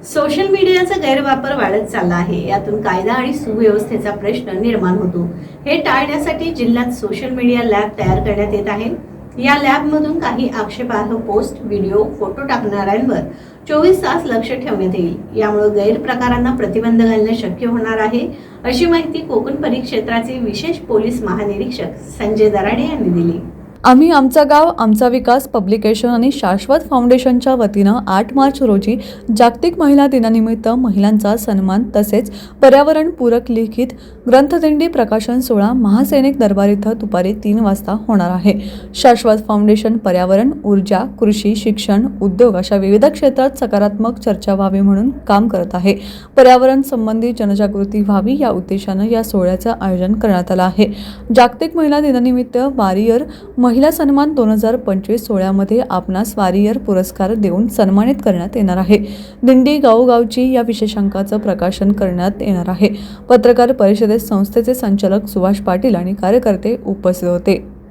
Social मीडियाचा गैरवापर वाढत चालला आहे. यातून कायदा आणि सुव्यवस्थेचा प्रश्न निर्माण होतो. हे टाळण्यासाठी जिल्ह्यात सोशल मीडिया लॅब तयार करण्यात येत आहे. या लॅबमधून काही आक्षेपार्ह पोस्ट, व्हिडिओ, फोटो टाकणाऱ्यांवर 24 तास लक्ष ठेवण्यात येईल. यामुळे गैरप्रकारांना प्रतिबंध घालणे शक्य होणार आहे, अशी माहिती कोकण परिक्षेत्राचे विशेष पोलीस महानिरीक्षक संजय दराडे यांनी दिली. आम्ही आमचा गाव आमचा विकास पब्लिकेशन आणि शाश्वत फाउंडेशनच्या वतीनं 8 मार्च रोजी जागतिक महिला दिनानिमित्त महिलांचा सन्मान तसेच पर्यावरण पूरक लिखित ग्रंथदिंडी प्रकाशन सोहळा महासैनिक दरबार इथं दुपारी 3 वाजता होणार आहे. शाश्वत फाउंडेशन पर्यावरण, ऊर्जा, कृषी, शिक्षण, उद्योग अशा विविध क्षेत्रात सकारात्मक चर्चा व्हावी म्हणून काम करत आहे. पर्यावरण संबंधी जनजागृती व्हावी या उद्देशानं या सोहळ्याचं आयोजन करण्यात आलं आहे. जागतिक महिला दिनानिमित्त वारियर महिला सन्मान 2025 सोहळ्यामध्ये आपणास वारियर पुरस्कार देऊन सन्मानित करण्यात येणार आहे. दिंडी गावोगावची या विशेषांकाचं प्रकाशन करण्यात येणार आहे. पत्रकार परिषदेत संस्थेचे संचालक सुभाष पाटील आणि कार्यकर्ते उपस्थित होते.